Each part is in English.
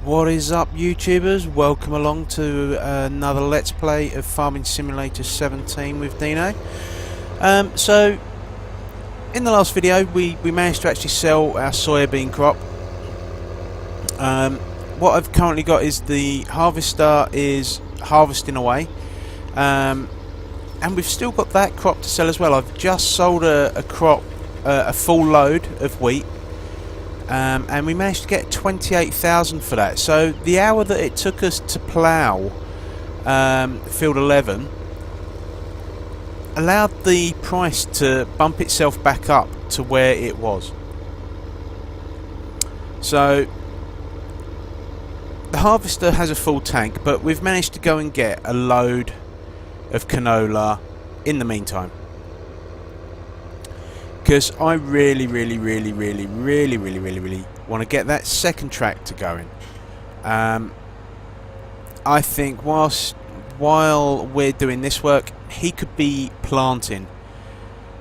What is up, YouTubers? Welcome along to another Let's Play of Farming Simulator 17 with Dino. So, in the last video we managed to actually sell our soybean crop. What I've currently got is the harvester is harvesting away. And we've still got that crop to sell as well. I've just sold a crop, a full load of wheat. And we managed to get 28,000 for that. So the hour that it took us to plough field 11 allowed the price to bump itself back up to where it was. So the harvester has a full tank, but we've managed to go and get a load of canola in the meantime. Because I really want to get that second tractor going. I think while we're doing this work, he could be planting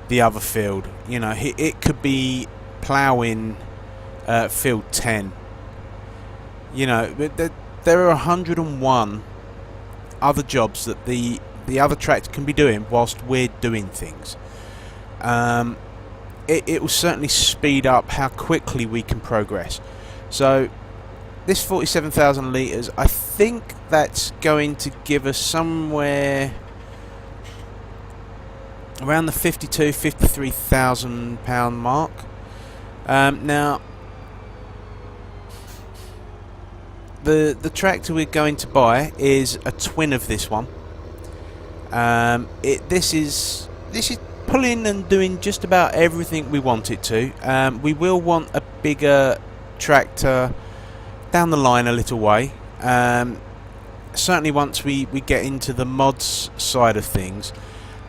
the other field. You know, it could be ploughing field 10. You know, there are 101 other jobs that the other tractor can be doing whilst we're doing things. It will certainly speed up how quickly we can progress. So this 47,000 litres, I think that's going to give us somewhere around the 53,000 pound mark. Now the tractor we're going to buy is a twin of this one. This is pulling and doing just about everything we want it to. We will want a bigger tractor down the line a little way. Certainly once we get into the mods side of things,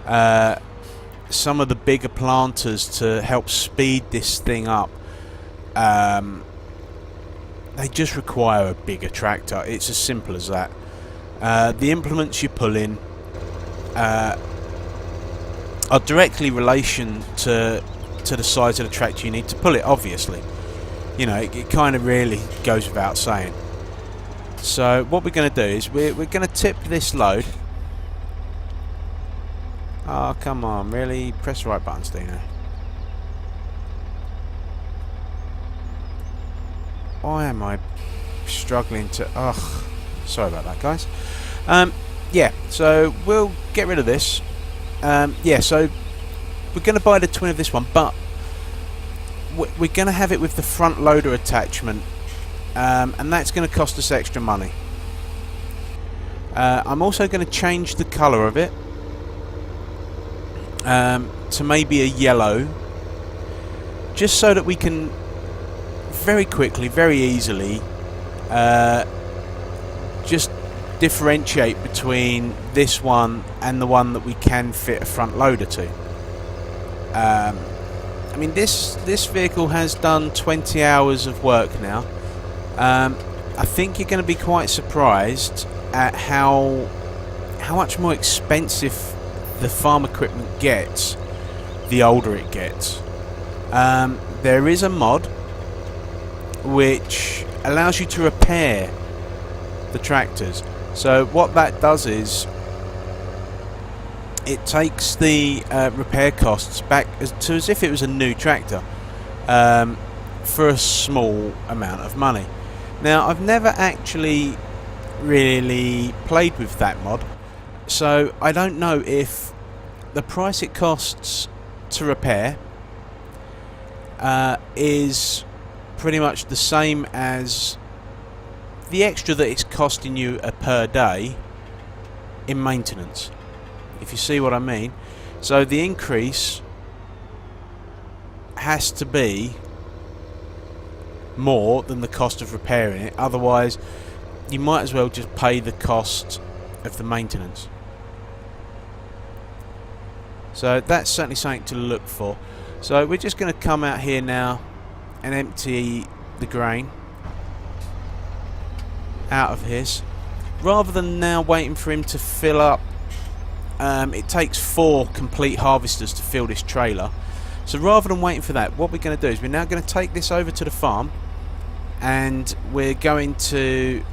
some of the bigger planters to help speed this thing up, they just require a bigger tractor. It's as simple as that. The implements you pull in are directly relation to the size of the tractor you need to pull it, obviously. You know, it kind of really goes without saying. So what we're going to do is we're going to tip this load. Oh, come on, really? Press the right buttons, Dino. Why am I struggling to... Ugh, sorry about that, guys. Yeah, so we'll get rid of this. Yeah, so we're going to buy the twin of this one, but we're going to have it with the front loader attachment, and that's going to cost us extra money. I'm also going to change the colour of it to maybe a yellow, just so that we can very quickly, very easily just differentiate between this one and the one that we can fit a front loader to. I mean, this vehicle has done 20 hours of work now. I think you're going to be quite surprised at how much more expensive the farm equipment gets the older it gets. There is a mod which allows you to repair the tractors. So what that does is it takes the repair costs back as if it was a new tractor, for a small amount of money. Now, I've never actually really played with that mod, so I don't know if the price it costs to repair is pretty much the same as the extra that it's costing you per day in maintenance, if you see what I mean. So the increase has to be more than the cost of repairing it, otherwise you might as well just pay the cost of the maintenance. So that's certainly something to look for. So we're just going to come out here now and empty the grain out of his, rather than now waiting for him to fill up. It takes 4 complete harvesters to fill this trailer, so rather than waiting for that, what we're going to do is we're now going to take this over to the farm, and we're going to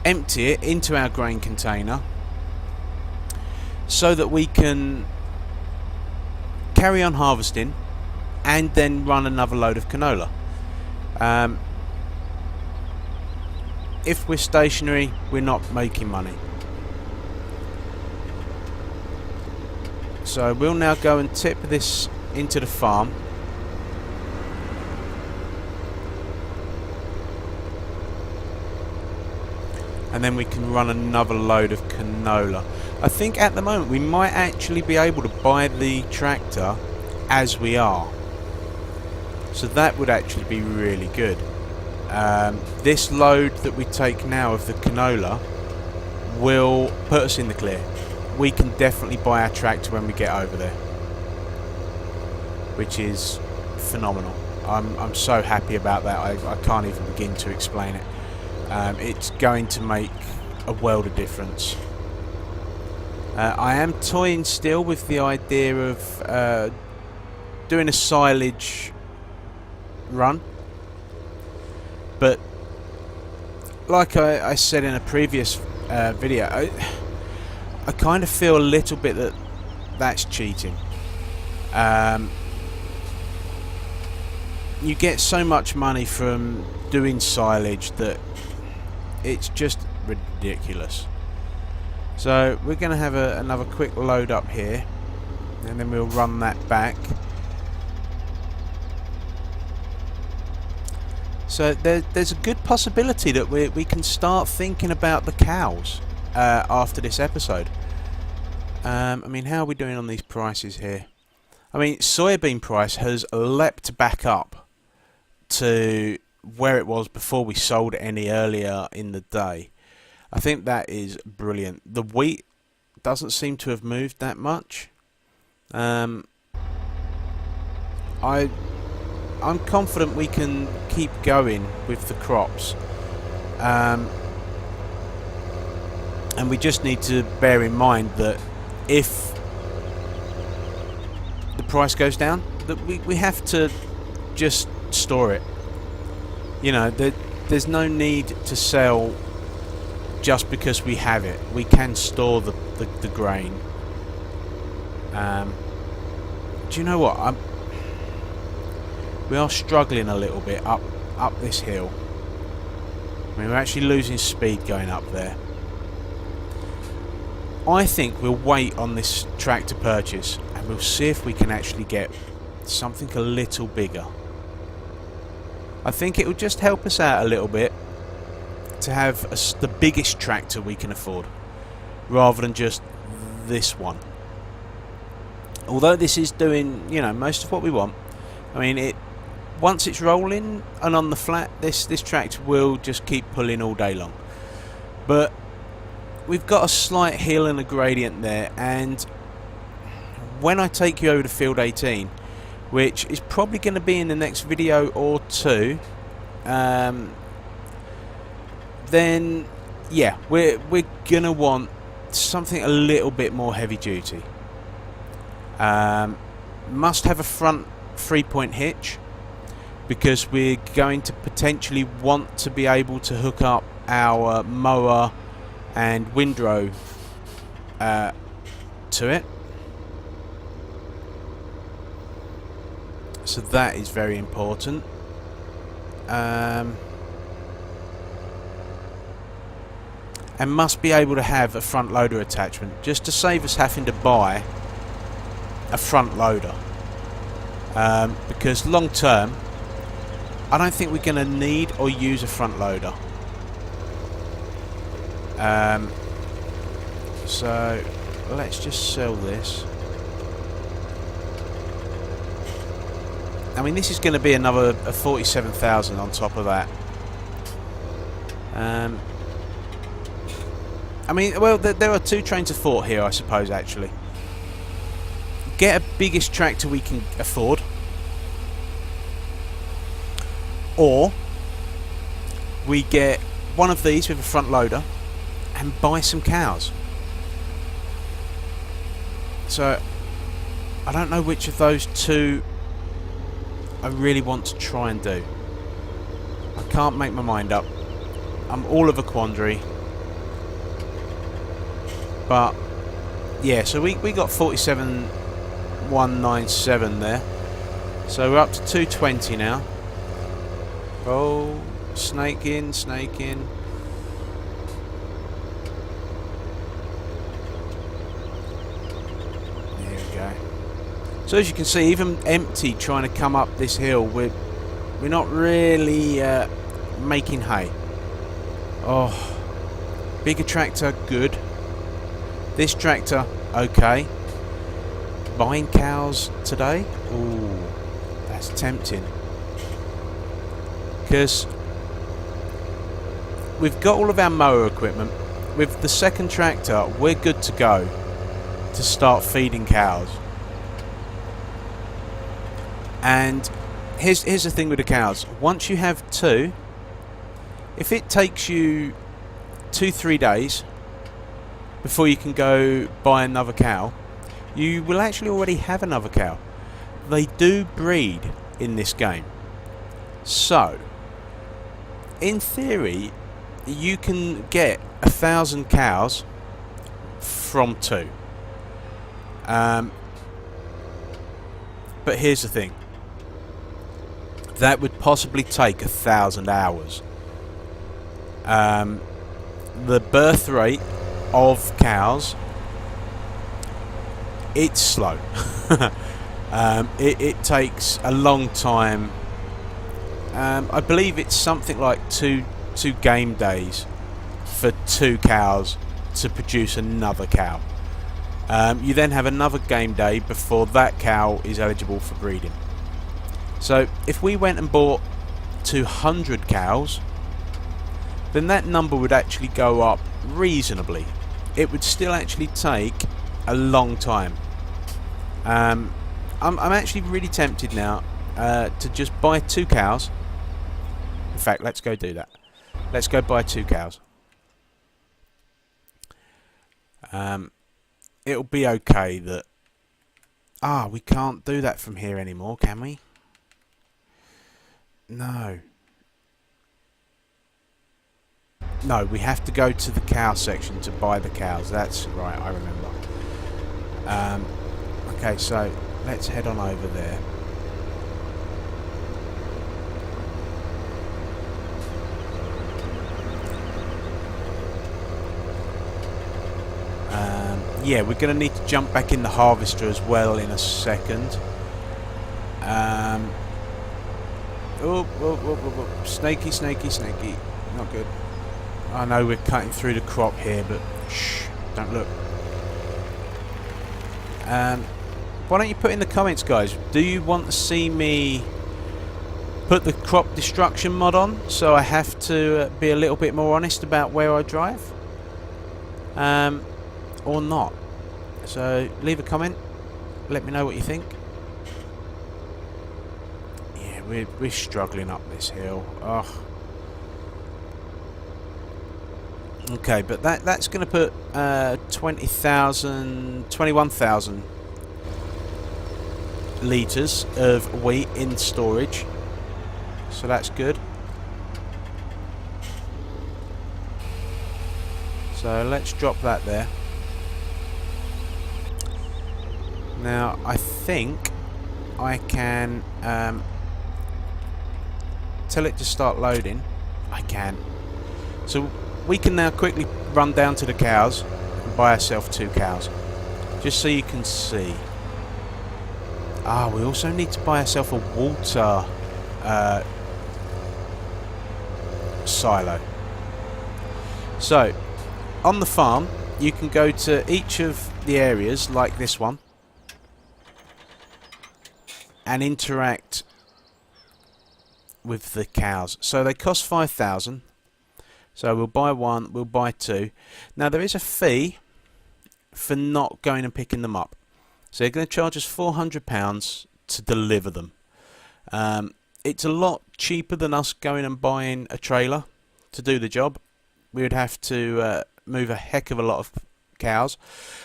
empty it into our grain container so that we can carry on harvesting and then run another load of canola. If we're stationary, we're not making money. So we'll now go and tip this into the farm. And then we can run another load of canola. I think at the moment we might actually be able to buy the tractor as we are. So that would actually be really good. This load that we take now of the canola will put us in the clear. We can definitely buy our tractor when we get over there, which is phenomenal. I'm so happy about that. I can't even begin to explain it. It's going to make a world of difference. I am toying still with the idea of doing a silage run, but like I said in a previous video, I kind of feel a little bit that that's cheating. You get so much money from doing silage that it's just ridiculous. So we're going to have another quick load up here, and then we'll run that back. So there's a good possibility that we can start thinking about the cows after this episode. I mean, how are we doing on these prices here? I mean, soybean price has leapt back up to where it was before we sold any earlier in the day. I think that is brilliant. The wheat doesn't seem to have moved that much. I'm confident we can keep going with the crops, and we just need to bear in mind that if the price goes down, that we have to just store it. You know, there's no need to sell just because we have it. We can store the grain. Do you know what? We are struggling a little bit up this hill. I mean, we're actually losing speed going up there. I think we'll wait on this tractor purchase and we'll see if we can actually get something a little bigger. I think it will just help us out a little bit to have the biggest tractor we can afford, rather than just this one. Although this is doing, you know, most of what we want. I mean, once it's rolling and on the flat, this tractor will just keep pulling all day long. But we've got a slight hill and a gradient there, and when I take you over to field 18, which is probably going to be in the next video or two, then yeah, we're going to want something a little bit more heavy duty. Must have a front 3-point hitch, because we're going to potentially want to be able to hook up our mower and windrow to it. So that is very important. And must be able to have a front loader attachment, just to save us having to buy a front loader. Because long term, I don't think we're going to need or use a front loader. So let's just sell this. I mean, this is going to be another 47,000 on top of that. I mean, well, there are two trains of thought here, I suppose, actually. Get a biggest tractor we can afford, or we get one of these with a front loader and buy some cows. So I don't know which of those two I really want to try and do. I can't make my mind up. I'm all of a quandary. But yeah, so we got 47,197 there. So we're up to 220 now. Oh, snake in, snake in. There we go. So as you can see, even empty trying to come up this hill, we're not really making hay. Oh, bigger tractor, good. This tractor, okay. Buying cows today? Ooh, that's tempting. Because we've got all of our mower equipment. With the second tractor, we're good to go to start feeding cows. And here's the thing with the cows. Once you have two, if it takes you 2-3 days before you can go buy another cow, you will actually already have another cow. They do breed in this game. So, in theory, you can get 1,000 cows from two. But here's the thing. That would possibly take 1,000 hours. The birth rate of cows, it's slow. It takes a long time. I believe it's something like two game days for 2 cows to produce another cow. You then have another game day before that cow is eligible for breeding. So if we went and bought 200 cows, then that number would actually go up reasonably. It would still actually take a long time. I'm actually really tempted now to just buy 2 cows. In fact, let's go do that. Let's go buy 2 cows. It'll be okay that... we can't do that from here anymore, can we? No. No, we have to go to the cow section to buy the cows. That's right, I remember. Okay, so let's head on over there. Yeah, we're going to need to jump back in the harvester as well in a second. Snaky, snaky, snaky. Not good. I know we're cutting through the crop here, but shh, don't look. Why don't you put in the comments, guys? Do you want to see me put the crop destruction mod on, so I have to be a little bit more honest about where I drive? Or not? So leave a comment. Let me know what you think. Yeah, we're struggling up this hill. Ugh. Okay, but that's going to put 21,000 litres of wheat in storage. So that's good. So let's drop that there. Now I think I can tell it to start loading. I can. So we can now quickly run down to the cows and buy ourselves 2 cows. Just so you can see. We also need to buy ourselves a water silo. So, on the farm, you can go to each of the areas, like this one, and interact with the cows. So they cost 5,000. So we'll buy 1, we'll buy 2. Now there is a fee for not going and picking them up. So they're going to charge us £400 to deliver them. It's a lot cheaper than us going and buying a trailer to do the job. We would have to move a heck of a lot of cows.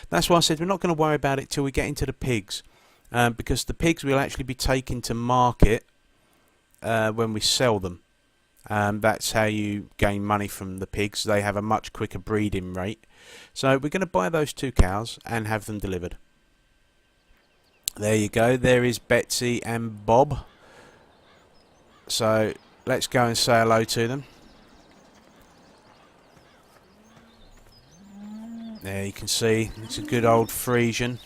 That's why I said we're not going to worry about it till we get into the pigs. Because the pigs will actually be taken to market when we sell them. That's how you gain money from the pigs. They have a much quicker breeding rate. So we're going to buy those 2 cows and have them delivered. There you go. There is Betsy and Bob. So let's go and say hello to them. There you can see it's a good old Frisian.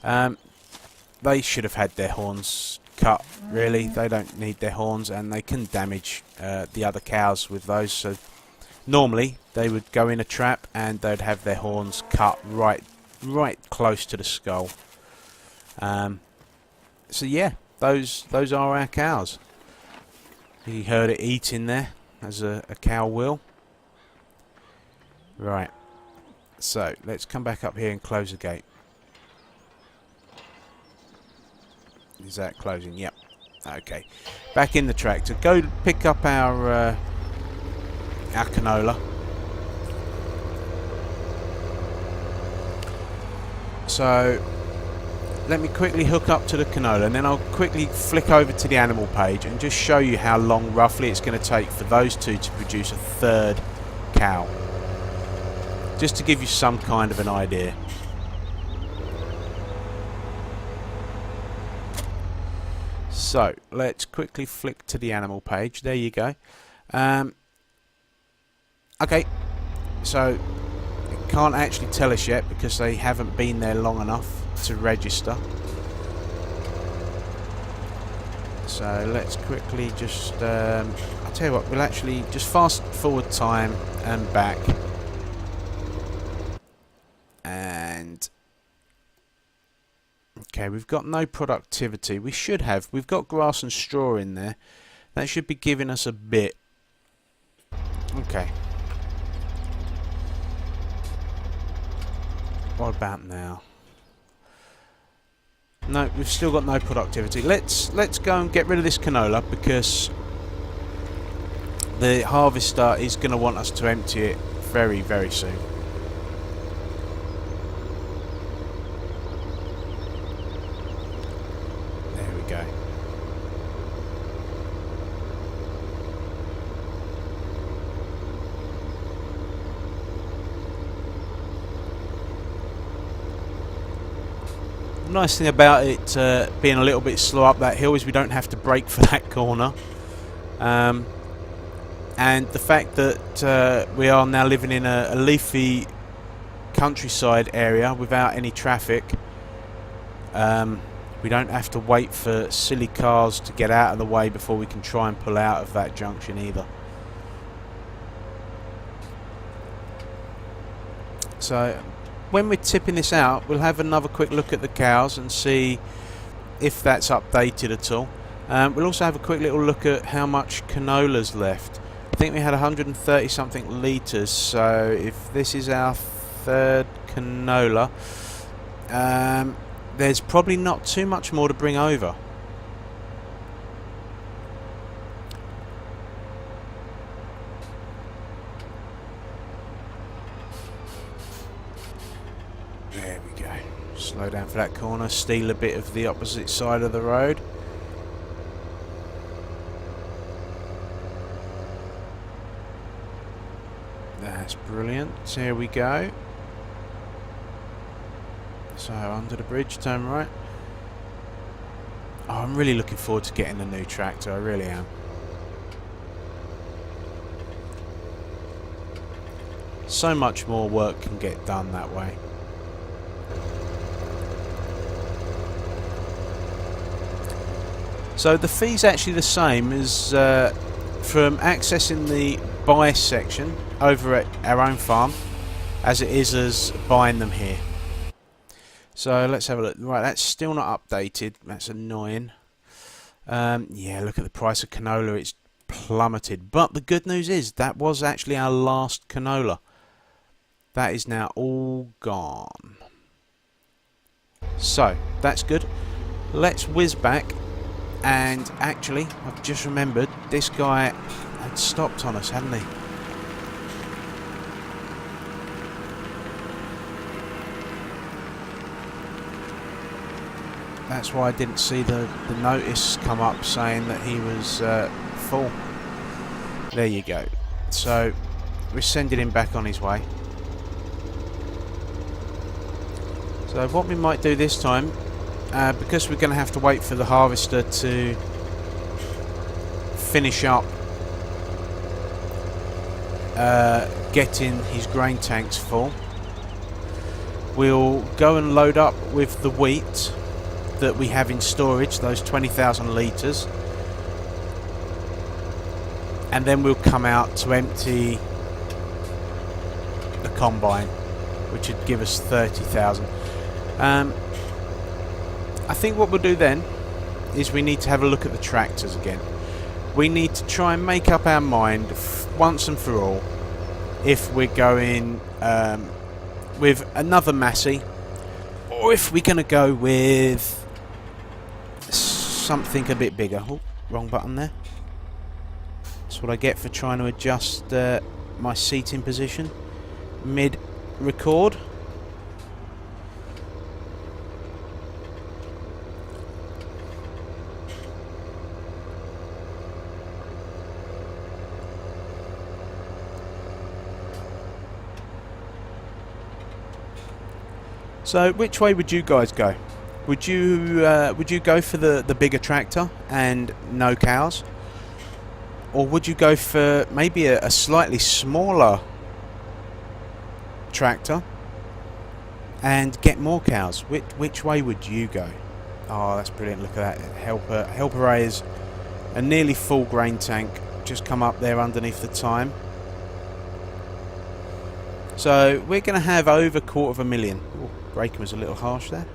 They should have had their horns cut, really. They don't need their horns, and they can damage the other cows with those. So normally they would go in a trap and they'd have their horns cut right close to the skull. So yeah, those are our cows. You heard it eating there, as a cow will. Right. So let's come back up here and close the gate. Is that closing? Yep. Okay. Back in the tractor. Go pick up our canola. So let me quickly hook up to the canola, and then I'll quickly flick over to the animal page and just show you how long roughly it's going to take for those 2 to produce a 3rd cow. Just to give you some kind of an idea. So let's quickly flick to the animal page. There you go. Okay, so it can't actually tell us yet because they haven't been there long enough to register. So let's quickly just I'll tell you what, we'll actually just fast forward time and back, and okay, we've got no productivity. We should have. We've got grass and straw in there. That should be giving us a bit. Okay. What about now? No, we've still got no productivity. Let's go and get rid of this canola, because the harvester is going to want us to empty it very, very soon. There we go. The nice thing about it being a little bit slow up that hill is we don't have to brake for that corner. And the fact that we are now living in a leafy countryside area without any traffic, we don't have to wait for silly cars to get out of the way before we can try and pull out of that junction either. So when we're tipping this out, we'll have another quick look at the cows and see if that's updated at all. We'll also have a quick little look at how much canola's left. I think we had 130 something litres, so if this is our 3rd canola, there's probably not too much more to bring over. There we go. Slow down for that corner, steal a bit of the opposite side of the road. That's brilliant. Here we go. So under the bridge, turn right. Oh, I'm really looking forward to getting a new tractor, I really am. So much more work can get done that way. So the fee's actually the same as from accessing the buy section over at our own farm as it is as buying them here. So let's have a look. Right, that's still not updated. That's annoying. Yeah, look at the price of canola. It's plummeted. But the good news is that was actually our last canola. That is now all gone. So that's good. Let's whiz back. And actually, I've just remembered, this guy had stopped on us, hadn't he? That's why I didn't see the notice come up saying that he was full. There you go. So we're sending him back on his way. So what we might do this time, because we're going to have to wait for the harvester to finish up getting his grain tanks full, we'll go and load up with the wheat that we have in storage, those 20,000 litres, and then we'll come out to empty the combine, which would give us 30,000. I think what we'll do then is we need to have a look at the tractors again. We need to try and make up our mind once and for all if we're going with another Massey, or if we're going to go with something a bit bigger. Oh, wrong button there. That's what I get for trying to adjust my seating position mid-record. So, which way would you guys go? Would you go for the bigger tractor and no cows, or would you go for maybe a slightly smaller tractor and get more cows? Which way would you go? Oh, that's brilliant! Look at that. Helper A is a nearly full grain tank. Just come up there underneath the time. So we're going to have over 250,000. Ooh, braking was a little harsh there.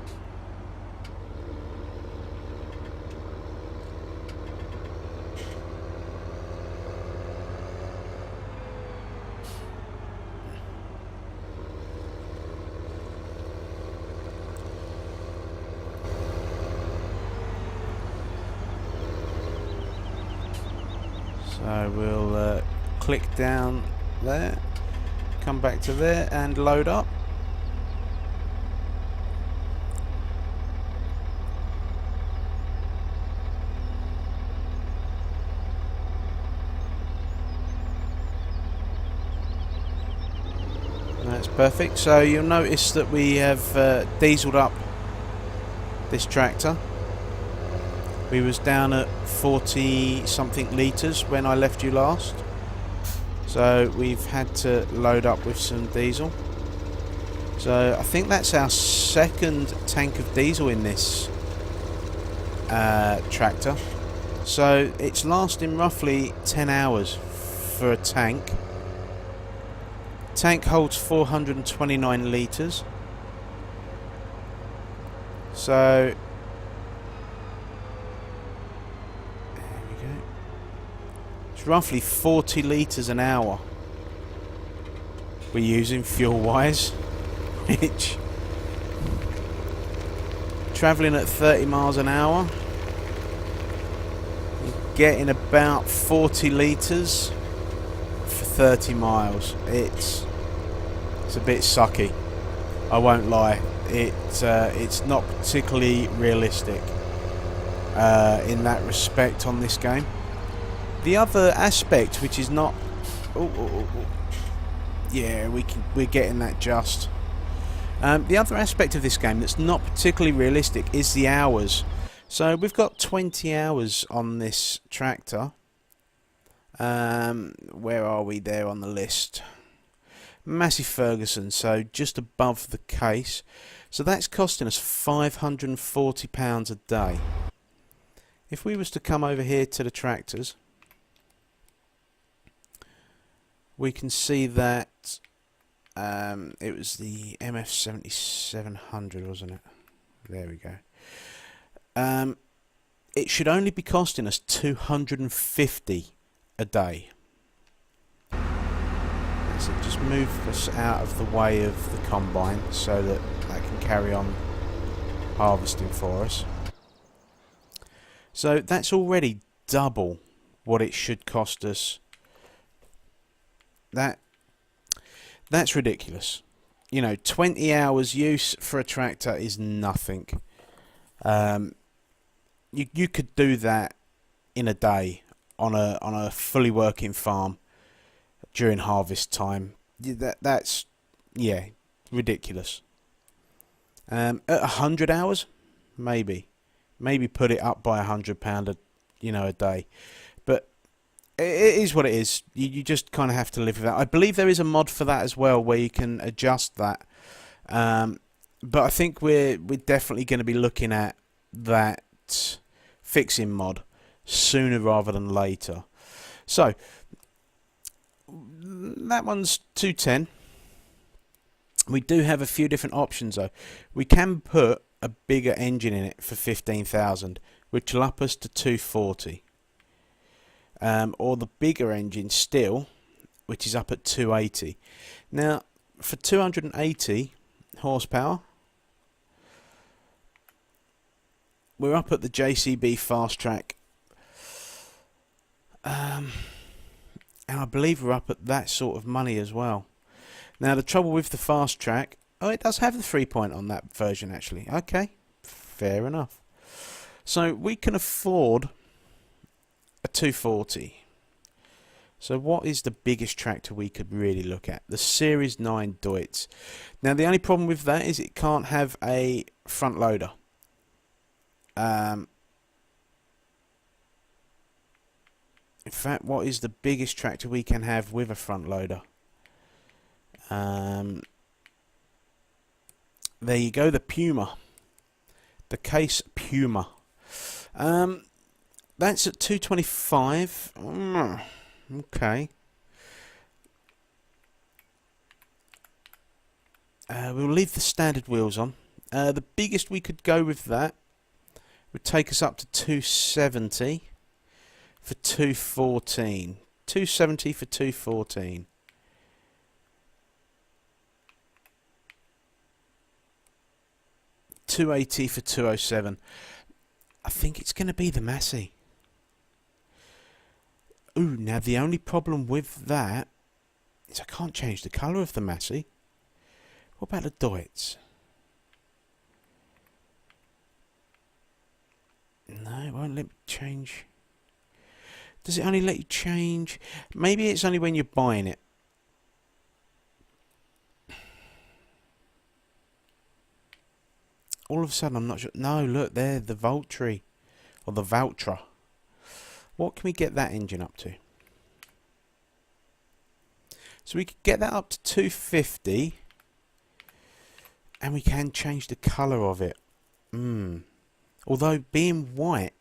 So we'll click down there, come back to there and load up. That's perfect. So you'll notice that we have dieseled up this tractor. We was down at 40 something litres when I left you last, so we've had to load up with some diesel. So I think that's our second tank of diesel in this tractor. So it's lasting roughly 10 hours for a tank. Tank holds 429 litres. So there we go. It's roughly 40 litres an hour we're using fuel wise, which, travelling at 30 miles an hour, you're getting about 40 litres for 30 miles. It's a bit sucky, I won't lie. It's not particularly realistic in that respect on this game. The other aspect, which is not, yeah, we're getting that just. The other aspect of this game that's not particularly realistic is the hours. So we've got 20 hours on this tractor. Where are we there on the list? Massey Ferguson, so just above the case. So that's costing us £540 a day. If we was to come over here to the tractors, we can see that it was the FS17 wasn't it? There we go. It should only be costing us £250 a day. So just move us out of the way of the combine so that I can carry on harvesting for us. So that's already double what it should cost us. That's ridiculous. You know, 20 hours use for a tractor is nothing. You could do that in a day on a fully working farm during harvest time. That's yeah, ridiculous. At 100 hours, maybe put it up by £100 a day, but it is what it is. You just kind of have to live with that. I believe there is a mod for that as well where you can adjust that. But I think we're definitely going to be looking at that fixing mod sooner rather than later. So that one's 210. We do have a few different options though. We can put a bigger engine in it for 15,000, which will up us to 240. Or the bigger engine still, which is up at 280. Now, for 280 horsepower, we're up at the JCB Fast Track. And I believe we're up at that sort of money as well. Now, the trouble with the Fast Track, oh, it does have the 3-point on that version actually. Okay, fair enough. So we can afford a 240. So what is the biggest tractor we could really look at? The Series 9 Deutz. Now, the only problem with that is it can't have a front loader. In fact, what is the biggest tractor we can have with a front loader? There you go, the Puma. The Case Puma. That's at 225. Okay. We'll leave the standard wheels on. The biggest we could go with that would take us up to 270 for 214. 270 for 214. $280 for 207. I think it's going to be the Massey. Ooh, now the only problem with that is I can't change the colour of the Massey. What about the Deutz? No, it won't let me change. Does it only let you change? Maybe it's only when you're buying it. All of a sudden, I'm not sure. No, look there, the Valtteri or the Valtra. What can we get that engine up to? So we could get that up to 250, and we can change the colour of it. Although being white,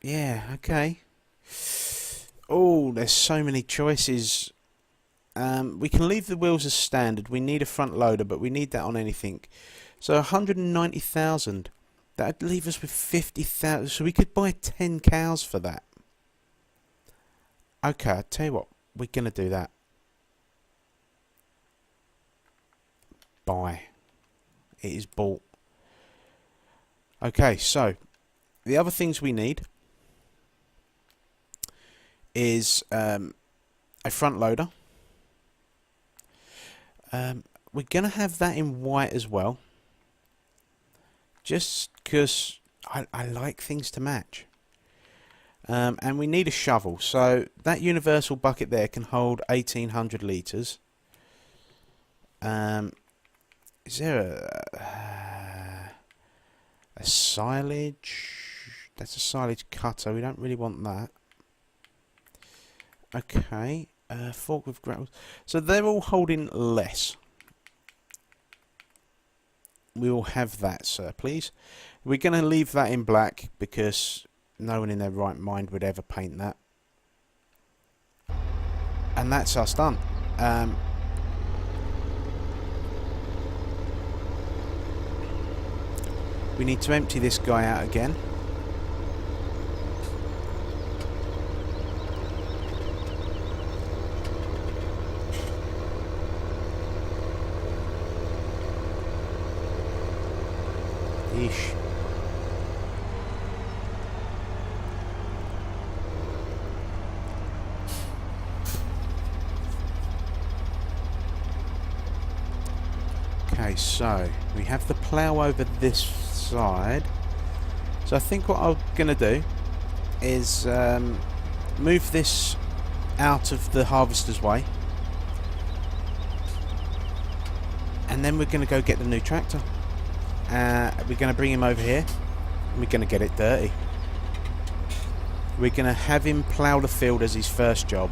yeah, okay. Oh, there's so many choices. We can leave the wheels as standard. We need a front loader, but we need that on anything. So 190,000. That'd leave us with 50,000. So we could buy 10 cows for that. Okay, I'll tell you what. We're going to do that. Buy. It is bought. Okay, so the other things we need is a front loader. We're going to have that in white as well, just because I like things to match. And we need a shovel, so that universal bucket there can hold 1,800 litres. Is there a silage? That's a silage cutter, we don't really want that. Okay, fork with gravel. So they're all holding less. We will have that, sir, please. We're going to leave that in black because no one in their right mind would ever paint that. And that's us done. We need to empty this guy out again. Yeesh. Okay, Okay, so we have the plough over this side. So I think what I'm going to do is move this out of the harvester's way. And then we're going to go get the new tractor. We're going to bring him over here. And we're going to get it dirty. We're going to have him plough the field as his first job.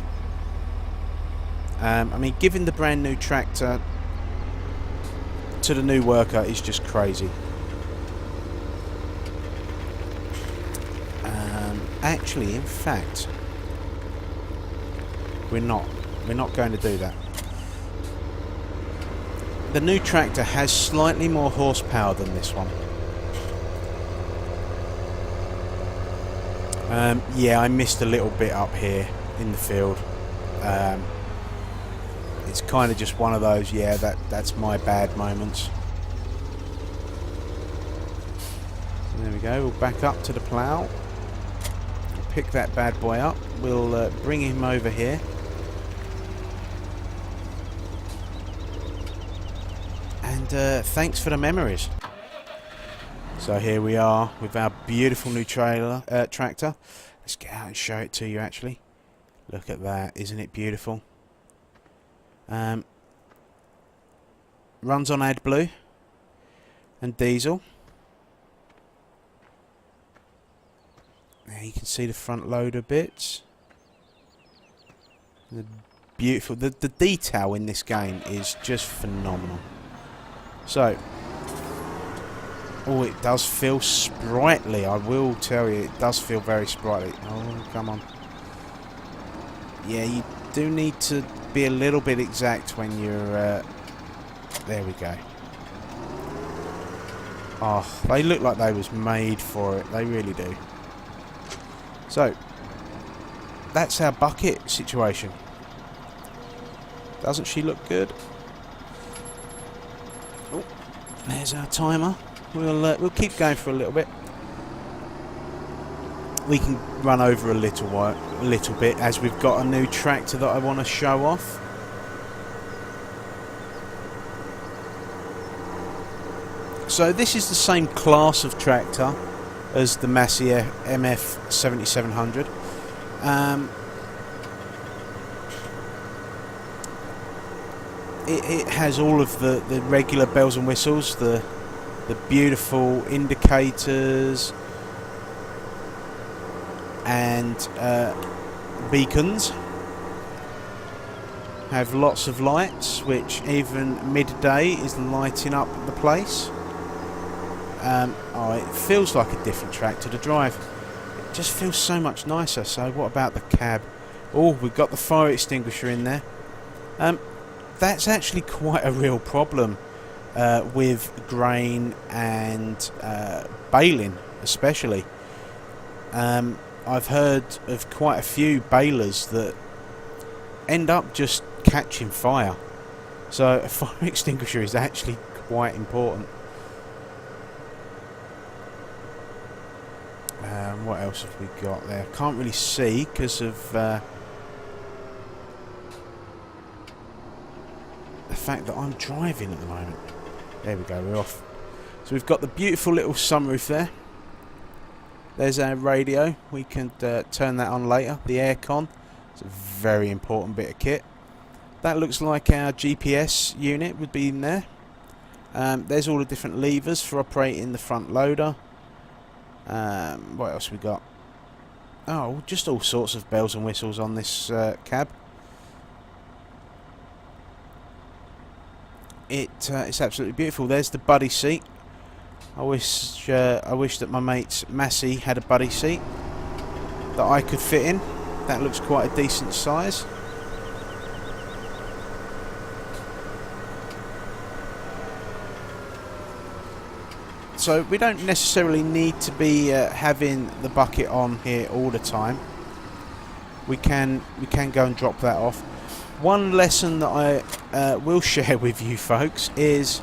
I mean, giving the brand new tractor to the new worker is just crazy. Actually, in fact, we're not going to do that. The new tractor has slightly more horsepower than this one. Yeah, I missed a little bit up here in the field. It's kind of just one of those, yeah, that's my bad moments. So there we go, we'll back up to the plough. We'll pick that bad boy up. We'll bring him over here. And thanks for the memories. So here we are with our beautiful new tractor. Let's get out and show it to you actually. Look at that, isn't it beautiful? Runs on AdBlue and diesel. Now you can see the front loader bits. The beautiful, the detail in this game is just phenomenal. So, oh, it does feel sprightly, I will tell you, it does feel very sprightly. Oh, come on. Yeah, you do need to be a little bit exact when you're there we go. Oh, they look like they was made for it, they really do. So that's our bucket situation. Doesn't she look good? Oh, there's our timer. We'll keep going for a little bit. We can run over a little bit as we've got a new tractor that I want to show off. So this is the same class of tractor as the Massey MF1700. It has all of the regular bells and whistles, the beautiful indicators and beacons. Have lots of lights, which even midday is lighting up the place. Oh, it feels like a different tractor to drive. It just feels so much nicer. So what about the cab? Oh, we've got the fire extinguisher in there. That's actually quite a real problem with grain and baling especially. I've heard of quite a few balers that end up just catching fire. So a fire extinguisher is actually quite important. What else have we got there? Can't really see because of the fact that I'm driving at the moment. There we go, we're off. So we've got the beautiful little sunroof there. There's our radio. We can turn that on later. The aircon. It's a very important bit of kit. That looks like our GPS unit would be in there. There's all the different levers for operating the front loader. What else we got? Oh, just all sorts of bells and whistles on this cab. It's absolutely beautiful. There's the buddy seat. I wish that my mate Massey had a buddy seat that I could fit in. That looks quite a decent size. So we don't necessarily need to be having the bucket on here all the time. We can go and drop that off. One lesson that I will share with you folks is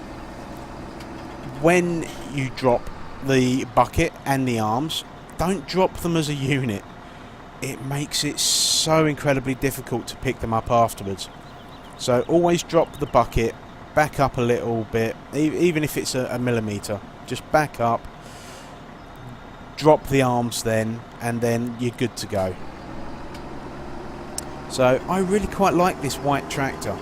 when you drop the bucket and the arms, don't drop them as a unit. It makes it so incredibly difficult to pick them up afterwards. So always drop the bucket back up a little bit, even if it's a millimetre. Just back up, drop the arms then, and then you're good to go. So I really quite like this white tractor.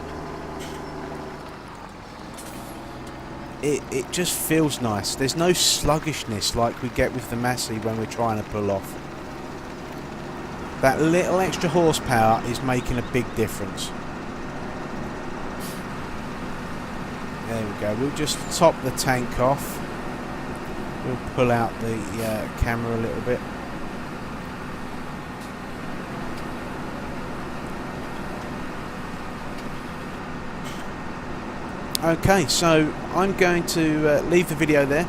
It just feels nice. There's no sluggishness like we get with the Massey when we're trying to pull off. That little extra horsepower is making a big difference. There we go. We'll just top the tank off. We'll pull out the camera a little bit. Okay, so I'm going to leave the video there.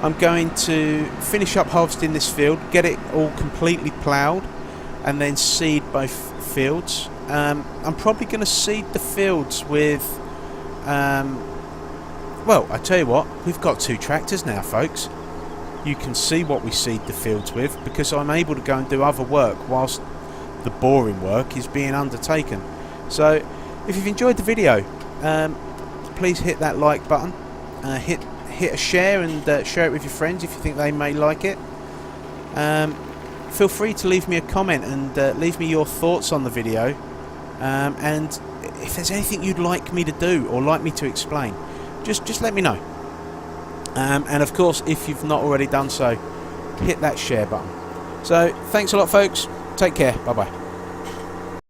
I'm going to finish up harvesting this field, get it all completely ploughed, and then seed both fields. I'm probably going to seed the fields with, well, I tell you what, we've got 2 tractors now, folks. You can see what we seed the fields with, because I'm able to go and do other work whilst the boring work is being undertaken. So, if you've enjoyed the video, please hit that like button, hit a share, and share it with your friends if you think they may like it. Feel free to leave me a comment and leave me your thoughts on the video, and if there's anything you'd like me to do or like me to explain, just let me know. And of course, if you've not already done so, hit that share button. So thanks a lot, folks. Take care. Bye bye.